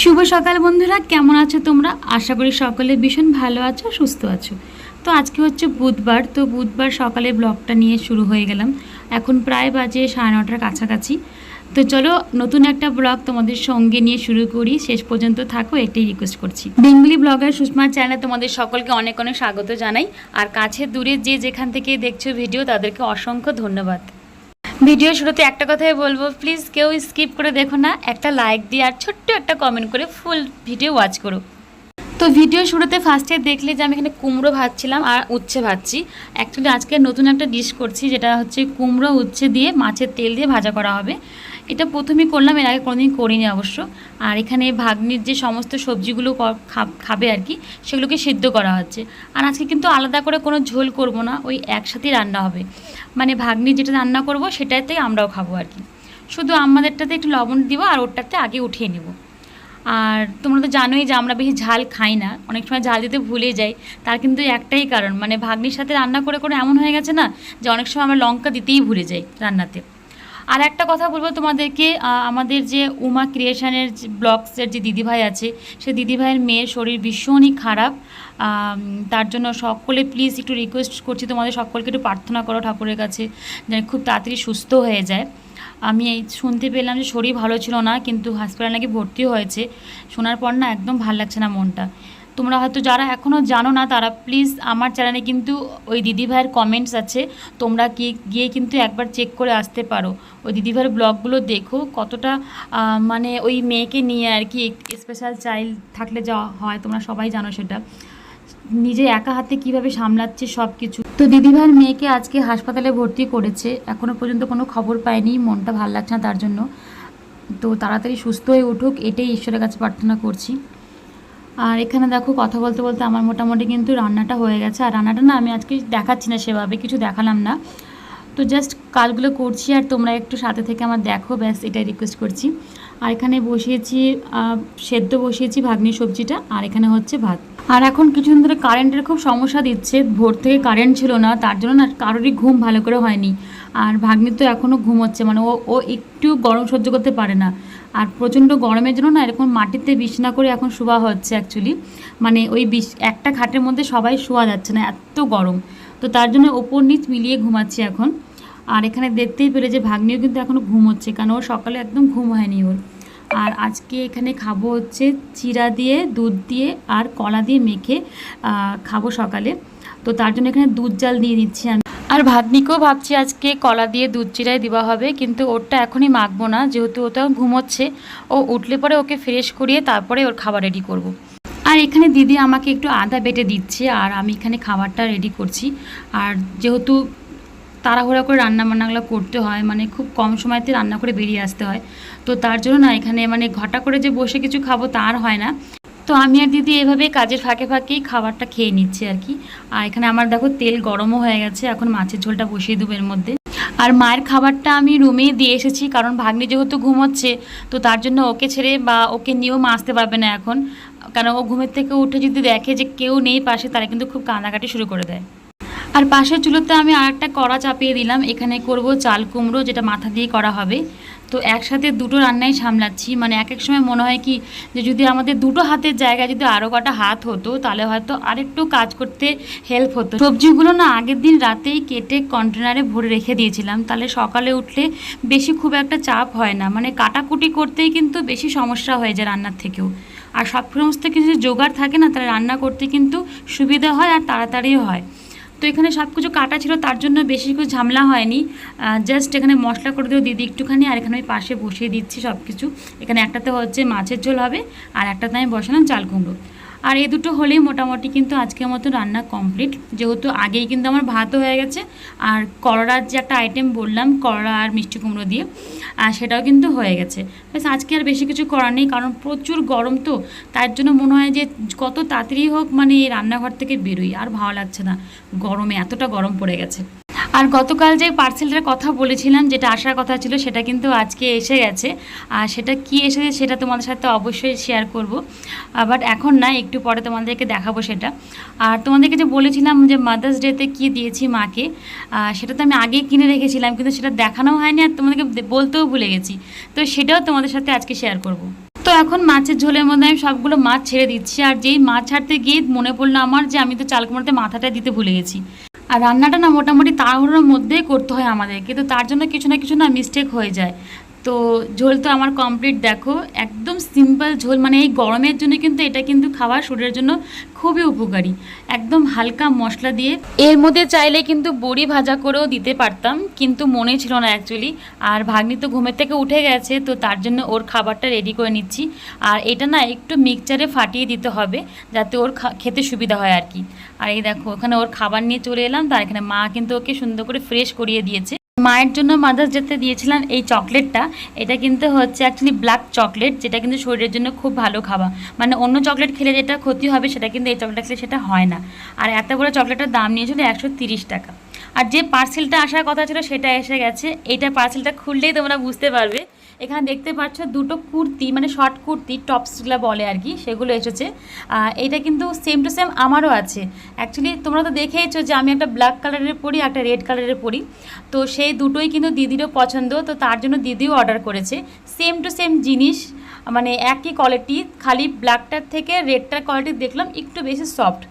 শুভ সকাল বন্ধুরা, কেমন আছো তোমরা? আশা করি সকলে ভীষণ ভালো আছো, সুস্থ আছো। তো আজকে হচ্ছে বুধবার, তো বুধবার সকালে ব্লগটা নিয়ে শুরু হয়ে গেলাম। এখন প্রায় বাজে 9:30 কাছাকাছি। তো চলো নতুন একটা ব্লগ তোমাদের সঙ্গে নিয়ে শুরু করি, শেষ পর্যন্ত থাকো এটাই রিকোয়েস্ট করছি। বেঙ্গলি ব্লগার সুষমার চ্যানেলে তোমাদের সকলকে অনেক অনেক স্বাগত জানাই। আর কাছে দূরে যে যেখান থেকে দেখছো ভিডিও, তাদেরকে অসংখ্য ধন্যবাদ। ভিডিও শুরুতে একটা কথাই বলবো, প্লিজ কেউ স্কিপ করে দেখো না, একটা লাইক দিয়ে আর ছোট্ট একটা কমেন্ট করে ফুল ভিডিও ওয়াচ করো। তো ভিডিও শুরুতে ফার্স্টে দেখলে যে আমি এখানে কুমড়ো ভাজছিলাম আর উচ্ছে ভাজছি। অ্যাকচুয়ালি আজকে নতুন একটা ডিশ করছি, যেটা হচ্ছে কুমড়ো উচ্ছে দিয়ে মাছের তেল দিয়ে ভাজা করা হবে। এটা প্রথমেই করলাম, এর আগে কোনোদিন করিনি অবশ্য। আর এখানে ভাগ্নির যে সমস্ত সবজিগুলো খাবে আর কি, সেগুলোকে সিদ্ধ করা হচ্ছে। আর আজকে কিন্তু আলাদা করে কোনো ঝোল করব না, ওই একসাথেই রান্না হবে। মানে ভাগ্নির যেটা রান্না করব সেটাতে আমরাও খাবো আর কি। শুধু আমাদেরটাতে একটু লবণ দিব আর ওরটাতে আগে উঠিয়ে নেব। আর তোমরা তো জানোই যে আমরা বেশি ঝাল খাই না, অনেক সময় ঝাল দিতে ভুলে যাই। তার কিন্তু একটাই কারণ, মানে ভাগ্নির সাথে রান্না করে করে এমন হয়ে গেছে না যে অনেক সময় আমরা লঙ্কা দিতেই ভুলে যাই রান্নাতে। আর একটা কথা বলবো তোমাদেরকে, আমাদের যে উমা ক্রিয়েশনের ব্লগসের যে দিদিভাই আছে, সে দিদিভাইয়ের মেয়ের শরীর ভীষণই খারাপ। তার জন্য সকলে প্লিজ একটু রিকোয়েস্ট করছি, তোমাদের সকলকে একটু প্রার্থনা করো ঠাকুরের কাছে যেন খুব তাড়াতাড়ি সুস্থ হয়ে যায়। আমি শুনতে পেলাম যে শরীর ভালো ছিল না, কিন্তু হসপিটালে নাকি ভর্তি হয়েছে। শোনার পর না একদম ভালো লাগছে না মনটা। তোমরা হয়তো যারা এখনও জানো না, তারা প্লিজ আমার চ্যানেলে কিন্তু ওই দিদিভাইয়ের কমেন্টস আছে, তোমরা গিয়ে কিন্তু একবার চেক করে আসতে পারো। ওই দিদিভাইয়ের ব্লগগুলো দেখো, কতটা মানে ওই মেয়েকে নিয়ে আর কি, স্পেশাল চাইল্ড থাকলে যা হয় তোমরা সবাই জানো সেটা, নিজে একা হাতে কিভাবে সামলাচ্ছে সব কিছু। তো দিদিভাইয়ের মেয়েকে আজকে হাসপাতালে ভর্তি করেছে, এখনও পর্যন্ত কোনো খবর পাইনি, মনটা ভালো লাগছে না তার জন্য। তো তাড়াতাড়ি সুস্থ হয়ে উঠুক, এটাই ঈশ্বরের কাছে প্রার্থনা করছি। আর এখানে দেখো কথা বলতে বলতে আমার মোটামুটি কিন্তু রান্নাটা হয়ে গেছে। আর রান্নাটা না আমি আজকে দেখাচ্ছি না, সেভাবে কিছু দেখালাম না, তো জাস্ট কাজগুলো করছি আর তোমরা একটু সাথে থেকে আমার দেখো, ব্যাস এটাই রিকোয়েস্ট করছি। আর এখানে বসিয়েছি সেদ্ধ বসিয়েছি ভাগ্নির সবজিটা, আর এখানে হচ্ছে ভাত। আর এখন কিছুদিন ধরে কারেন্টের খুব সমস্যা দিচ্ছে, ভোর থেকে কারেন্ট ছিল না, তার জন্য না কারোরই ঘুম ভালো করে হয়নি। আর ভাগ্নির তো এখনও ঘুম হচ্ছে, মানে ও একটু গরম সহ্য করতে পারে না। আর প্রচণ্ড গরমের জন্য না এরকম মাটিতে বিছানা করে এখন শোয়া হচ্ছে অ্যাকচুয়ালি, মানে ওই একটা খাটের মধ্যে সবাই শোয়া যাচ্ছে না, এত গরম। তো তার জন্য ওপর নিচ মিলিয়ে ঘুমাচ্ছি এখন। আর এখানে দেখতেই পেলে যে ভাগ্নিও কিন্তু এখনও ঘুম হচ্ছে, কারণ ওর সকালে একদম ঘুম হয়নি ওর। আর আজকে এখানে খাবো হচ্ছে চিড়া দিয়ে, দুধ দিয়ে আর কলা দিয়ে মেখে খাবো সকালে। তো তার জন্য এখানে দুধ জাল দিয়ে দিচ্ছি আমি। আর ভাগ্নিকেও ভাবছি আজকে কলা দিয়ে দুধ চিড়াই দেওয়া হবে, কিন্তু ওরটা এখনই মাখবো না, যেহেতু ওটা ঘুমোচ্ছে। ও উঠলে পরে ওকে ফ্রেশ করিয়ে তারপরে ওর খাবার রেডি করব। আর এখানে দিদি আমাকে একটু আদা বেটে দিচ্ছে, আর আমি এখানে খাবারটা রেডি করছি। আর যেহেতু তাড়াহুড়া করে রান্নাবান্নাগুলো করতে হয়, মানে খুব কম সময়তে রান্না করে বেরিয়ে আসতে হয়, তো তার জন্য না এখানে মানে ঘটা করে যে বসে কিছু খাবো তার হয় না। তো আমি আর দিদি এভাবে কাজের ফাঁকে ফাঁকেই খাবারটা খেয়ে নিচ্ছি আর কি। আর এখানে আমার দেখো তেল গরমও হয়ে গেছে, এখন মাছের ঝোলটা বসিয়ে দেবো এর মধ্যে। আর মায়ের খাবারটা আমি রুমেই দিয়ে এসেছি, কারণ ভাগ্নি যেহেতু ঘুমোচ্ছে, তো তার জন্য ওকে ছেড়ে বা ওকে নিয়েও মা আসতে পারবে না এখন, কারণ ও ঘুমের থেকে উঠে যদি দেখে যে কেউ নেই পাশে, তারা কিন্তু খুব কান্নাকাটি শুরু করে দেয়। আর পাশের চুলোতে আমি আর একটা কড়া চাপিয়ে দিলাম, এখানে করব চাল কুমড়ো, যেটা মাথা দিয়ে করা হবে। তো একসাথে দুটো রান্নাই সামলাচ্ছি, মানে এক এক সময় মনে হয় কি যে যদি আমাদের দুটো হাতের জায়গায় যদি আরও কটা হাত হতো, তাহলে হয়তো আরেকটু কাজ করতে হেল্প হতো। সবজিগুলো না আগের দিন রাতেই কেটে কন্টেনারে ভরে রেখে দিয়েছিলাম, তাহলে সকালে উঠলে বেশি খুব একটা চাপ হয় না, মানে কাটাকুটি করতেই কিন্তু বেশি সমস্যা হয়ে যায় রান্নার থেকেও। আর সব সমস্ত কিছু জোগাড় থাকে না, তাহলে রান্না করতে কিন্তু সুবিধা হয় আর তাড়াতাড়িও হয়। তো এখানে সব কিছু কাটা ছিল, তার জন্য বেশি কিছু ঝামেলা হয়নি। জাস্ট এখানে মশলা করে দেবো দিদি একটুখানি, আর এখানে আমি পাশে বসিয়ে দিচ্ছি সব কিছু। এখানে একটাতে হচ্ছে মাছের ঝোল হবে, আর একটাতে আমি বসালাম চাল কুমড়ো। আর এই দুটো হলেই মোটামুটি কিন্তু আজকের মতো রান্না কমপ্লিট, যেহেতু আগেই কিন্তু আমার ভাতও হয়ে গেছে। আর করলার যে একটা আইটেম বললাম, করলা আর মিষ্টি কুমড়ো দিয়ে, সেটাও কিন্তু হয়ে গেছে। ব্যাস আজকে আর বেশি কিছু করার নেই, কারণ প্রচুর গরম, তো তার জন্য মনে হয় যে কত তাড়াতাড়ি হোক মানে এই রান্নাঘর থেকে বেরোই, আর ভালো লাগছে না গরমে, এতটা গরম পড়ে গেছে। আর গতকাল যে পার্সেলটার কথা বলেছিলাম, যেটা আসার কথা ছিল, সেটা কিন্তু আজকে এসে গেছে। আর সেটা কি এসেছে সেটা তোমাদের সাথে অবশ্যই শেয়ার করব, বাট এখন না, একটু পরে তোমাদেরকে দেখাবো সেটা। আর তোমাদেরকে যে বলেছিলাম যে মাদার্স ডেতে কী দিয়েছি মাকে, সেটা তো আমি আগেই কিনে রেখেছিলাম, কিন্তু সেটা দেখানো হয়নি আর তোমাদেরকে বলতেও ভুলে গেছি। তো সেটাও তোমাদের সাথে আজকে শেয়ার করব। তো এখন মাছের ঝোলের মধ্যে আমি সবগুলো মাছ ছেড়ে দিচ্ছি। আর যেই মাছ ছাড়তে গিয়ে মনে পড়লো আমার যে আমি তো চাল কুমড়োতে মাথাটা দিতে ভুলে গেছি। আর রান্নাটা না মোটামুটি তাড়াহুড়োর মধ্যেই করতে হয় আমাদেরকে, তো তার জন্য কিছু না মিস্টেক হয়ে যায়। তো ঝোল তো আমার কমপ্লিট, দেখো একদম সিম্পল ঝোল, মানে এই গরমের জন্য কিন্তু এটা কিন্তু খাওয়া শরীরের জন্য খুবই উপকারী। একদম হালকা মশলা দিয়ে, এর মধ্যে চাইলে কিন্তু বড়ি ভাজা করেও দিতে পারতাম, কিন্তু মনে ছিল না অ্যাকচুয়ালি। আর ভাগ্নি তো ঘুমের থেকে উঠে গেছে, তো তার জন্য ওর খাবারটা রেডি করে নিচ্ছি। আর এটা না একটু মিক্সচারে ফাটিয়ে দিতে হবে, যাতে ওর খেতে সুবিধা হয় আর কি। আর এই দেখো ওখানে ওর খাবার নিয়ে চলে এলাম, তার এখানে মা কিন্তু ওকে সুন্দর করে ফ্রেশ করিয়ে দিয়েছে। মায়ের জন্য মাদার্স ডেতে দিয়েছিলাম এই চকলেটটা। এটা কিন্তু হচ্ছে অ্যাকচুয়ালি ব্ল্যাক চকলেট, যেটা কিন্তু শরীরের জন্য খুব ভালো খাবার। মানে অন্য চকলেট খেলে যেটা ক্ষতি হবে সেটা কিন্তু এই চকলেট খেলে সেটা হয় না। আর এত বড় চকলেটের দাম নিয়েছিল 130 টাকা। আর যে পার্সেলটা আসার কথা ছিল সেটা এসে গেছে। এইটা পার্সেলটা খুললেই তোমরা বুঝতে পারবে। এখানে দেখতে পাচ্ছ দুটো কুর্তি, মানে শর্ট কুর্তি, টপসগুলো বলে আর কি, সেগুলো এসেছে। এটা কিন্তু সেম টু সেম আমারও আছে। অ্যাকচুয়ালি তোমরা তো দেখেইছো যে আমি একটা ব্ল্যাক কালারের পরি, একটা রেড কালারের পরি। তো সেই দুটোই কিন্তু দিদিরও পছন্দ, তো তার জন্য দিদিও অর্ডার করেছে সেম টু সেম জিনিস, মানে একই কোয়ালিটি, খালি ব্ল্যাকটার থেকে রেডটার কোয়ালিটি দেখলাম একটু বেশি সফট।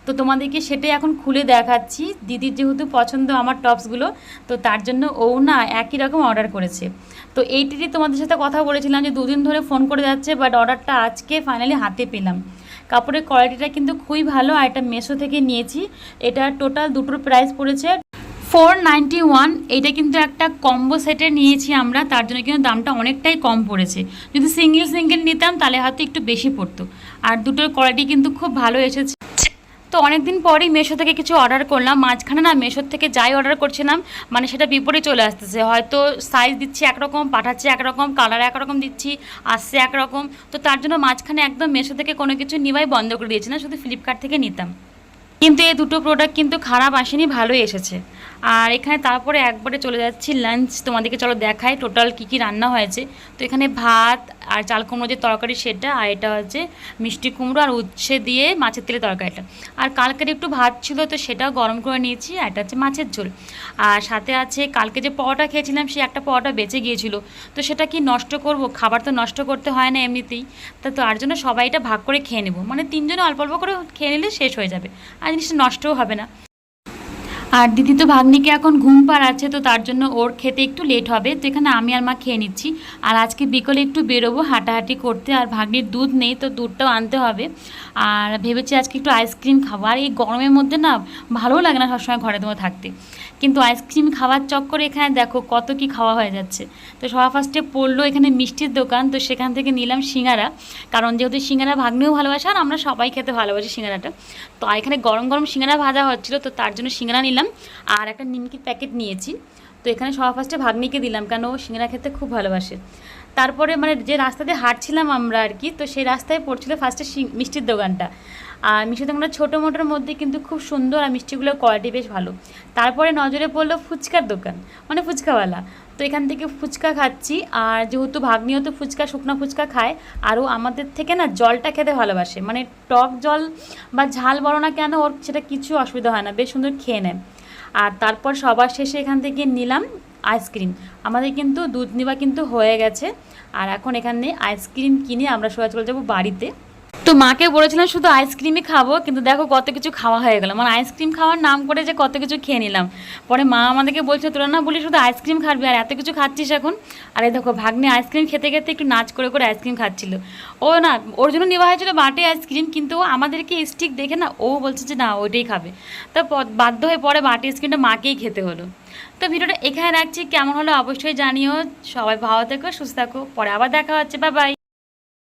তো তোমাদেরকে সেটাই এখন খুলে দেখাচ্ছি। দিদির যেহেতু পছন্দ আমার টপসগুলো, তো তার জন্য ও না একই রকম অর্ডার করেছে। তো এইটিরই তোমাদের সাথে কথা বলেছিলাম যে দুদিন ধরে ফোন করে যাচ্ছে, বাট অর্ডারটা আজকে ফাইনালি হাতে পেলাম। কাপড়ের কোয়ালিটিটা কিন্তু খুবই ভালো। আর এটা মেশো থেকে নিয়েছি। এটা টোটাল দুটোর প্রাইস পড়েছে 491। এটা কিন্তু একটা কম্বো সেটে নিয়েছি আমরা, তার জন্য কিন্তু দামটা অনেকটাই কম পড়েছে। যদি সিঙ্গেল নিতাম তাহলে হয়তো একটু বেশি পড়তো। আর দুটোর কোয়ালিটি কিন্তু খুব ভালো এসেছে। তো অনেক দিন পরেই মেশো থেকে কিছু অর্ডার করলাম। মাঝখানে না মেশোর থেকে যাই অর্ডার করছিলাম, মানে সেটা বিপরীত চলে আসতেছে। হয়তো সাইজ দিচ্ছি একরকম, পাঠাচ্ছি একরকম, কালার একরকম দিচ্ছি, আসছে একরকম। তো তার জন্য মাঝখানে একদম মেশো থেকে কোনো কিছু নেওয়াই বন্ধ করে দিয়েছি, না শুধু ফ্লিপকার্ট থেকে নিতাম। কিন্তু এই দুটো প্রোডাক্ট কিন্তু খারাপ আসেনি, ভালোই এসেছে। আর এখানে তারপরে একবারে চলে যাচ্ছি লাঞ্চ। তোমাদেরকে চলো দেখাই টোটাল কী কী রান্না হয়েছে। তো এখানে ভাত আর চাল কুমড়ো যে তরকারি সেটা, আর এটা হচ্ছে মিষ্টি কুমড়ো আর উচ্ছে দিয়ে মাছের তেলের তরকারিটা। আর কালকের একটু ভাত ছিল, তো সেটাও গরম করে নিয়েছি। আর এটা হচ্ছে মাছের ঝোল। আর সাথে আছে কালকে যে পরোটা খেয়েছিলাম, সে একটা পরোটা বেঁচে গিয়েছিল, তো সেটা কি নষ্ট করব? খাবার তো নষ্ট করতে হয় না এমনিতেই। তো তার জন্য সবাইটা ভাগ করে খেয়ে নেবো, মানে তিনজনে অল্প অল্প করে খেয়ে নিলে শেষ হয়ে যাবে, আর জিনিসটা নষ্টও হবে না। আর দিদি তো ভাগ্নিকে এখন ঘুম পাড়াচ্ছে, তো তার জন্য ওর খেতে একটু লেট হবে। তো এখানে আমি আর মা খেয়ে নিচ্ছি। আর আজকে বিকেলে একটু বেরোবো হাঁটাহাঁটি করতে, আর ভাগ্নির দুধ নেই, তো দুধটাও আনতে হবে। আর ভেবেছি আজকে একটু আইসক্রিম খাবো। আর এই গরমের মধ্যে না ভালোও লাগে না সবসময় ঘরে তোমার থাকতে, কিন্তু আইসক্রিম খাওয়ার চক্করে এখানে দেখো কত কি খাওয়া হয়ে যাচ্ছে। তো সবার ফার্স্টে পড়লো এখানে মিষ্টির দোকান, তো সেখান থেকে নিলাম সিঙ্গারা। কারণ যেহেতু সিঙ্গারা ভাগ্নিও ভালোবাসে আর আমরা সবাই খেতে ভালোবাসি সিঙ্গারাটা। তো এখানে গরম গরম সিঙ্গারা ভাজা হচ্ছিলো, তো তার জন্য সিঙ্গারা নিলাম। আর একটা নিমকির প্যাকেট নিয়েছি। তো এখানে সবার ফার্স্টে ভাগ্নিকে দিলাম, কেন ও সিঙ্গারা খেতে খুব ভালোবাসে। তারপরে মানে যে রাস্তা দিয়ে হাঁটছিলাম আমরা আর কি, তো সেই রাস্তায় পড়ছিল ফার্স্টে মিষ্টির দোকানটা। আর মিষ্টির দোকানটা ছোটো মোটোর মধ্যে কিন্তু খুব সুন্দর, আর মিষ্টিগুলোর কোয়ালিটি বেশ ভালো। তারপরে নজরে পড়লো ফুচকার দোকান, মানে ফুচকাওয়ালা। তো এখান থেকে ফুচকা খাচ্ছি। আর যেহেতু ভাগ্নিও তো ফুচকা, শুকনো ফুচকা খায়, আরও আমাদের থেকে না জলটা খেতে ভালোবাসে, মানে টক জল বা ঝাল বলো না কেন, ওর সেটা কিছু অসুবিধা হয় না, বেশ সুন্দর খেয়ে নেয়। আর তারপর সবার শেষে এখান থেকে নিলাম আইসক্রিম। আমাদের কিন্তু দুধ নেওয়া কিন্তু হয়ে গেছে। আর এখন এখানে আইসক্রিম কিনে আমরা সবাই চলে যাবো বাড়িতে। তো মাকে বলেছিলাম শুধু আইসক্রিমই খাবো, কিন্তু দেখো কত কিছু খাওয়া হয়ে গেল। মানে আইসক্রিম খাওয়ার নাম করে যে কত কিছু খেয়ে নিলাম। পরে মা আমাদেরকে বলছে তোরা না বলি শুধু আইসক্রিম খাবি, আর এত কিছু খাচ্ছিস এখন। আর এই দেখো ভাগ্নে আইসক্রিম খেতে খেতে একটু নাচ করে করে আইসক্রিম খাচ্ছিল। ও না, ওর জন্য নেওয়া হয়েছিল বাটি আইসক্রিম, কিন্তু ও আমাদেরকে স্টিক দেখে না ও বলছে যে না ওইটাই খাবে। তো বাধ্য হয়ে পরে বাটি আইসক্রিমটা মাকেই খেতে হলো। তো ভিডিওটা এখানে রাখছি, কেমন হলো অবশ্যই জানিও। সবাই ভালো থেকো, সুস্থ থাকো, পরে আবার দেখা হচ্ছে, বাই বাই।